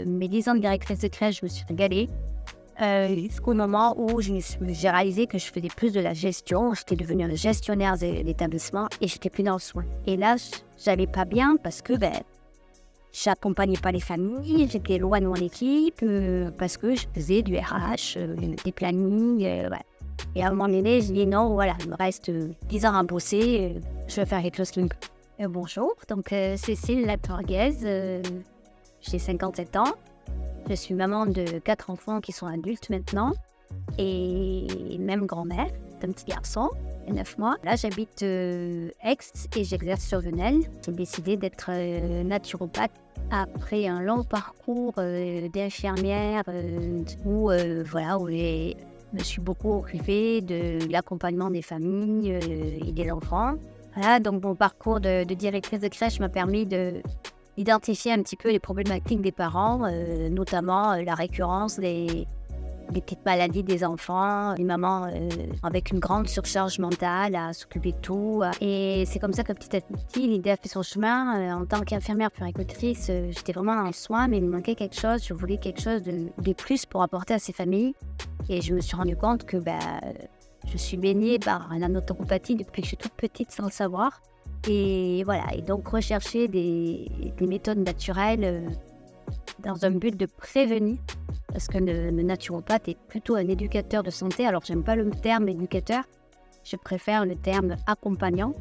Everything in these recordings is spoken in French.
Mes 10 ans de directrice de crèche, je me suis régalée. Jusqu'au moment où j'ai réalisé que je faisais plus de la gestion. J'étais devenue un gestionnaire d'établissement et j'étais plus dans le soin. Et là, j'allais pas bien parce que j'accompagnais pas les familles, j'étais loin de mon équipe, parce que je faisais du RH, des plannings. Ouais. Et à un moment donné, je dis non, voilà, il me reste 10 ans à bosser, je vais faire quelque chose qui me plaît. Bonjour, donc Cécile Latorguez, j'ai 57 ans. Je suis maman de 4 enfants qui sont adultes maintenant et même grand-mère d'un petit garçon de 9 mois. Là, j'habite Aix et j'exerce sur Venelle. J'ai décidé d'être naturopathe après un long parcours d'infirmière où je me suis beaucoup occupée de l'accompagnement des familles et des enfants. Voilà, donc mon parcours de directrice de crèche m'a permis d'identifier un petit peu les problématiques des parents, notamment la récurrence des petites maladies des enfants, les mamans avec une grande surcharge mentale à s'occuper de tout. Et c'est comme ça que petit à petit, l'idée a fait son chemin. En tant qu'infirmière puéricultrice, j'étais vraiment dans le soin, mais il me manquait quelque chose. Je voulais quelque chose de plus pour apporter à ces familles. Et je me suis rendu compte que je suis baignée par la naturopathie depuis que je suis toute petite sans le savoir. Et voilà, et donc rechercher des méthodes naturelles dans un but de prévenir, parce que le naturopathe est plutôt un éducateur de santé. Alors j'aime pas le terme éducateur, je préfère le terme accompagnant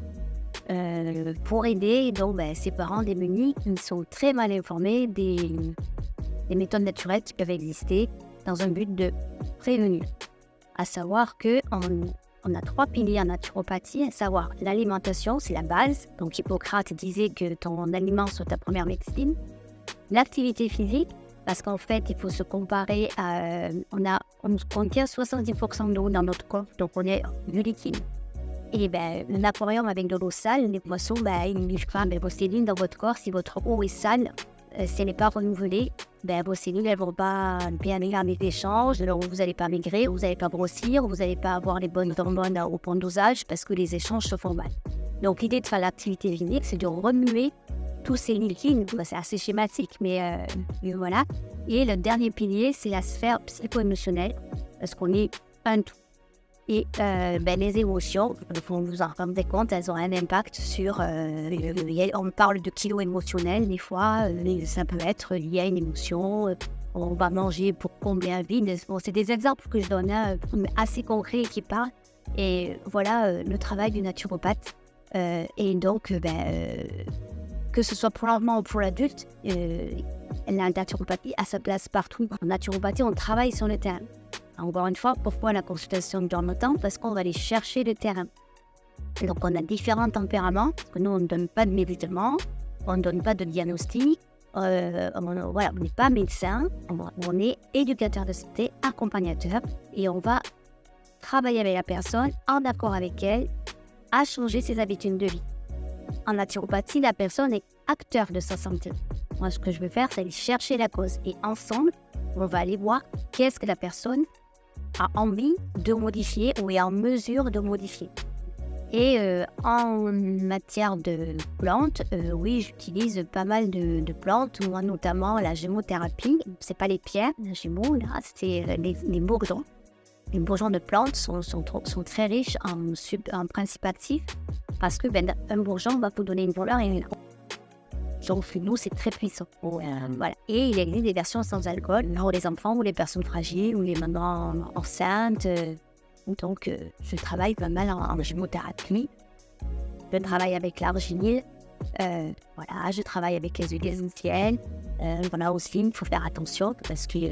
pour aider donc ces parents démunis qui sont très mal informés des méthodes naturelles qui peuvent exister dans un but de prévenir. À savoir qu'on a 3 piliers en naturopathie, à savoir l'alimentation, c'est la base. Donc Hippocrate disait que ton aliment soit ta première médecine. L'activité physique, parce qu'en fait, il faut se comparer à... On contient 70% d'eau dans notre corps, donc on est du liquide. Et un aquarium avec de l'eau sale, les poissons, ils ne vivent pas. Vos cellules dans votre corps, si votre eau est sale, si elle n'est pas renouvelée, vos cellules elles vont pas bien faire les échanges, alors vous n'allez pas maigrir, vous n'allez pas grossir, vous n'allez pas avoir les bonnes hormones au bon dosage parce que les échanges se font mal. Donc l'idée de faire l'activité physique, c'est de remuer tous ces liquides. C'est assez schématique, mais voilà. Et le dernier pilier, c'est la sphère psycho-émotionnelle, parce qu'on est un tout. Et les émotions, vous vous en rendez compte, elles ont un impact sur... on parle de kilos émotionnels des fois, ça peut être lié à une émotion. On va manger pour combler un vide. Bon, c'est des exemples que je donne assez concrets qui parlent. Et voilà le travail du naturopathe. Et donc, que ce soit pour l'enfant ou pour l'adulte, la naturopathie a sa place partout. En naturopathie, on travaille sur le terrain. Encore une fois, pourquoi la consultation dure longtemps? Parce qu'on va aller chercher le terrain. Donc, on a différents tempéraments. Parce que nous, on ne donne pas de médicaments, on ne donne pas de diagnostic. On n'est pas médecin, on est éducateur de santé, accompagnateur. Et on va travailler avec la personne, en accord avec elle, à changer ses habitudes de vie. En naturopathie, la personne est acteur de sa santé. Moi, ce que je veux faire, c'est aller chercher la cause. Et ensemble, on va aller voir qu'est-ce que la personne a envie de modifier ou est en mesure de modifier. Et en matière de plantes, oui, j'utilise pas mal de plantes, moi, notamment la gémothérapie. C'est pas les pierres, les gémeaux, là, c'est les bourgeons. Les bourgeons de plantes sont très riches en principes actifs parce que un bourgeon va vous donner une valeur et une... Donc, nous, c'est très puissant. Voilà. Et il existe des versions sans alcool pour les enfants ou les personnes fragiles ou les mamans enceintes. Donc, je travaille pas mal en gémothérapie. Je travaille avec l'argile. Je travaille avec les huiles essentielles. Aussi, il faut faire attention parce qu'il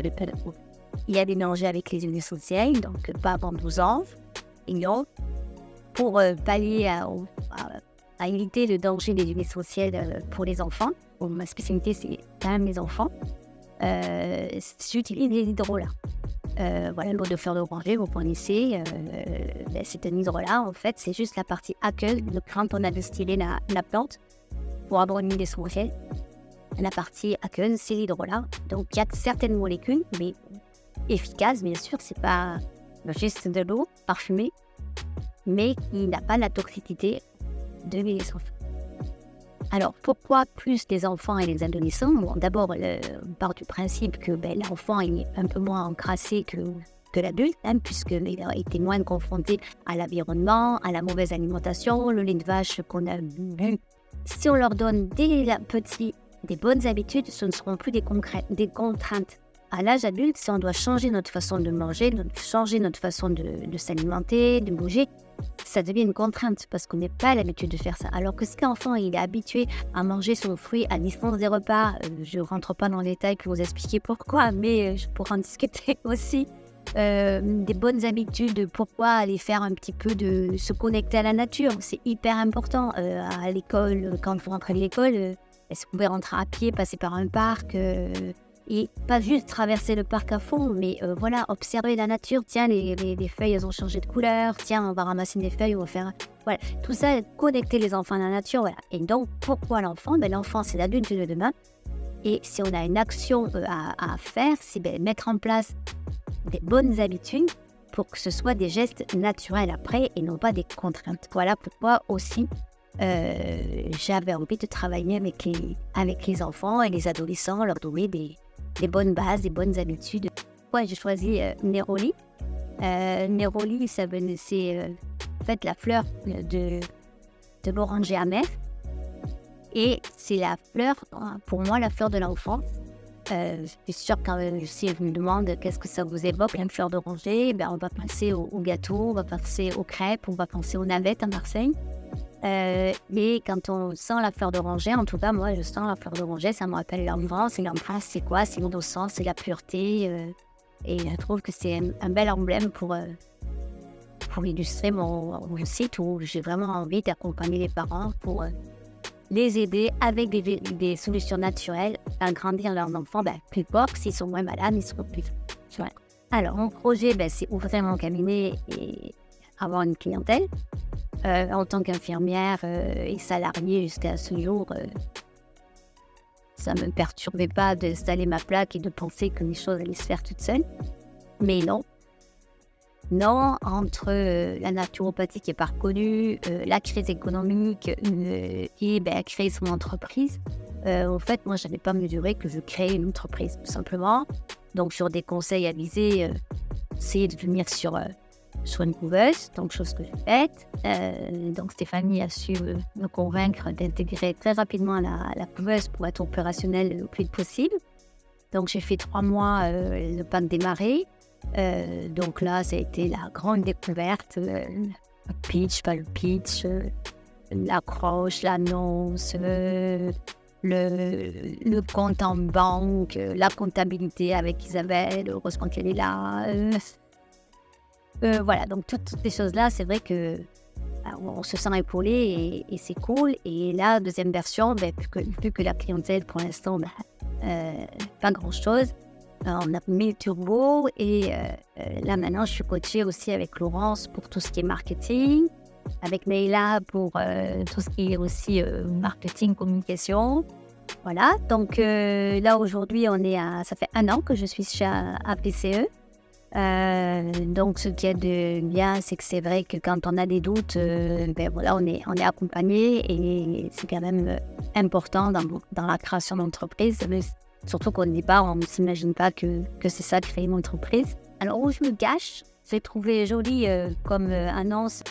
y a des dangers avec les huiles essentielles. Donc, pas avant 12 ans. Et non, pour pallier à éviter le danger des huiles essentielles pour les enfants. Bon, ma spécialité, c'est quand même les enfants. J'utilise les hydrolats. L'eau de fleur d'oranger, vous connaissez. C'est un hydrolat, en fait, c'est juste la partie aqueuse. Donc, quand on a distillé la plante pour avoir une huile essentielle, la partie aqueuse, c'est l'hydrolat. Donc, il y a certaines molécules, mais efficaces, bien sûr. C'est pas juste de l'eau parfumée, mais qui n'a pas la toxicité de l'huile essentielle. Alors, pourquoi plus les enfants et les adolescents? Bon, d'abord, on part du principe que l'enfant il est un peu moins encrassé que l'adulte, hein, puisqu'il a été moins confronté à l'environnement, à la mauvaise alimentation, le lait de vache qu'on a bu. Si on leur donne dès petit des bonnes habitudes, ce ne seront plus des contraintes. À l'âge adulte, si on doit changer notre façon de manger, changer notre façon de s'alimenter, de bouger, ça devient une contrainte parce qu'on n'est pas l'habitude de faire ça. Alors que si l'enfant il est habitué à manger son fruit à distance des repas, je ne rentre pas dans les détails pour vous expliquer pourquoi, mais je pourrais en discuter aussi. Des bonnes habitudes, pourquoi aller faire un petit peu de se connecter à la nature, c'est hyper important. À l'école, quand vous rentrez de l'école, est-ce que vous pouvez rentrer à pied, passer par un parc et pas juste traverser le parc à fond, mais voilà, observer la nature. Tiens, les feuilles, elles ont changé de couleur. Tiens, on va ramasser des feuilles, on va faire... Voilà, tout ça, connecter les enfants à la nature, voilà. Et donc, pourquoi l'enfant? L'enfant, c'est l'adulte de demain. Et si on a une action à faire, c'est mettre en place des bonnes habitudes pour que ce soit des gestes naturels après et non pas des contraintes. Voilà pourquoi aussi j'avais envie de travailler avec les enfants et les adolescents, leur donner des bonnes bases, des bonnes habitudes. Pourquoi j'ai choisi Néroli? Néroli, c'est en fait la fleur de l'oranger amer. Et c'est la fleur, pour moi, la fleur de l'enfance. Je suis sûre que si je me demande qu'est-ce que ça vous évoque, la fleur d'oranger, on va penser au gâteau, on va penser aux crêpes, on va penser aux navettes à Marseille. Mais quand on sent la fleur d'oranger, en tout cas moi je sens la fleur d'oranger, ça me rappelle l'enfance. Et l'enfance c'est quoi? C'est l'innocence, c'est la pureté. Et je trouve que c'est un bel emblème pour illustrer mon site où j'ai vraiment envie d'accompagner les parents pour les aider avec des solutions naturelles à grandir leurs enfants plus forts. S'ils sont moins malades, ils seront plus forts. Alors mon projet c'est ouvrir mon cabinet et avoir une clientèle. En tant qu'infirmière et salariée jusqu'à ce jour, ça ne me perturbait pas d'installer ma plaque et de penser que les choses allaient se faire toutes seules. Mais non, entre la naturopathie qui n'est pas reconnue, la crise économique et créer son entreprise, en fait, moi, je n'avais pas mesuré que je créais une entreprise, tout simplement. Donc, sur des conseils avisés, essayer de venir sur une couveuse, donc chose que j'ai faite. Donc Stéphanie a su me convaincre d'intégrer très rapidement la couveuse pour être opérationnelle le plus vite possible. Donc j'ai fait 3 mois le pack démarré. Donc là, ça a été la grande découverte, le pitch, pas le pitch, l'accroche, l'annonce, le compte en banque, la comptabilité avec Isabelle, heureusement qu'elle est là. Voilà, donc toutes ces choses-là, c'est vrai que on se sent épaulé et c'est cool. Et la deuxième version, vu que la clientèle pour l'instant, pas grand-chose, on a mis le turbo et là maintenant je suis coachée aussi avec Laurence pour tout ce qui est marketing, avec Meila pour tout ce qui est aussi marketing, communication. Voilà, donc là aujourd'hui ça fait 1 an que je suis chez APCE. Donc ce qui est de bien, c'est que c'est vrai que quand on a des doutes, on est accompagné et c'est quand même important dans la création d'entreprise. Mais surtout qu'au départ, on ne s'imagine pas que c'est ça, créer une entreprise. Alors où je me cache, j'ai trouvé joli comme annonce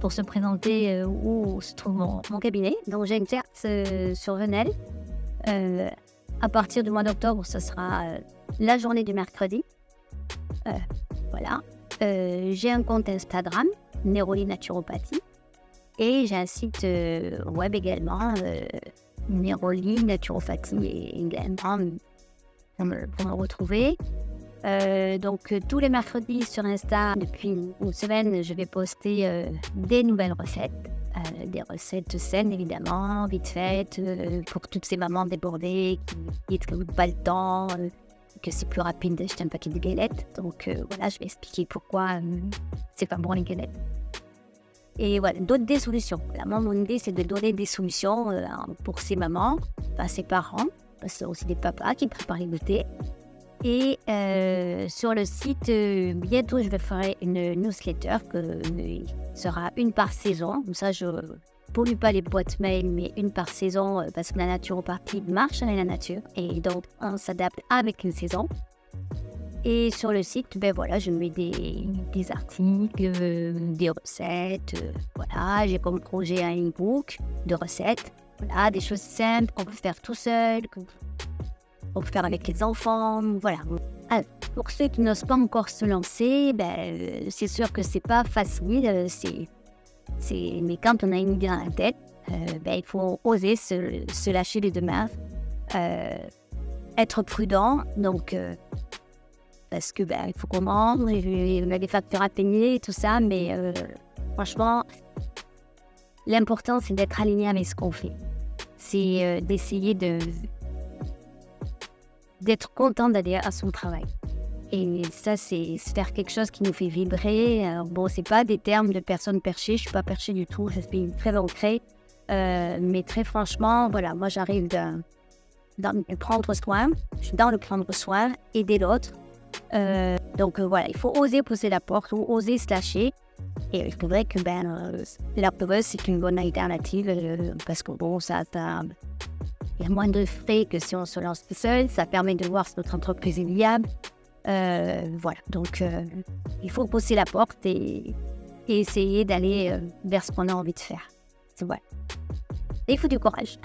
pour se présenter où se trouve mon cabinet. Donc j'exerce sur Venelle. À partir du mois d'octobre, ce sera la journée du mercredi. Voilà. J'ai un compte Instagram, Néroli Naturopathie, et j'ai un site web également, Néroli Naturopathie également pour me retrouver. Donc tous les mercredis sur Insta, depuis une semaine, je vais poster des nouvelles recettes. Des recettes saines évidemment, vite faites, pour toutes ces mamans débordées qui n'ont pas le temps, que c'est plus rapide d'acheter un paquet de galettes. Donc voilà, je vais expliquer pourquoi c'est pas bon les galettes. Et voilà, donner des solutions. Voilà, moi, mon idée, c'est de donner des solutions pour ces mamans, ces parents, parce qu'il y a aussi des papas qui préparent les goûters. Et sur le site, bientôt, je vais faire une newsletter qui sera une par saison. Comme ça, je pollue pas les boîtes mail, mais une par saison, parce que la naturopathie marche avec la nature. Et donc, on s'adapte avec une saison. Et sur le site, ben voilà, je mets des articles, des recettes. Voilà, j'ai comme projet un e-book de recettes. Voilà, des choses simples qu'on peut faire tout seul, qu'on peut faire avec les enfants. Voilà. Alors, pour ceux qui n'osent pas encore se lancer, ben, c'est sûr que c'est pas facile. Mais quand on a une idée dans la tête, ben, il faut oser se lâcher les deux mains, être prudent. Donc, parce que ben, il faut qu'on mange, on a des factures à payer et tout ça, mais franchement, l'important c'est d'être aligné avec ce qu'on fait. C'est d'essayer d'être content d'aller à son travail. Et ça, c'est faire quelque chose qui nous fait vibrer. Alors, bon, c'est pas des termes de personnes perchées, je suis pas perchée du tout, je suis très ancrée. Mais très franchement, voilà, moi j'arrive dans le prendre soin, je suis dans le prendre soin, aider l'autre. Donc voilà, il faut oser pousser la porte ou oser se lâcher. Et il faudrait que la peureuse, c'est une bonne alternative parce que bon, il y a moins de frais que si on se lance tout seul. Ça permet de voir si notre entreprise est viable. Voilà, donc il faut pousser la porte et essayer d'aller vers ce qu'on a envie de faire. C'est vrai. Et il faut du courage.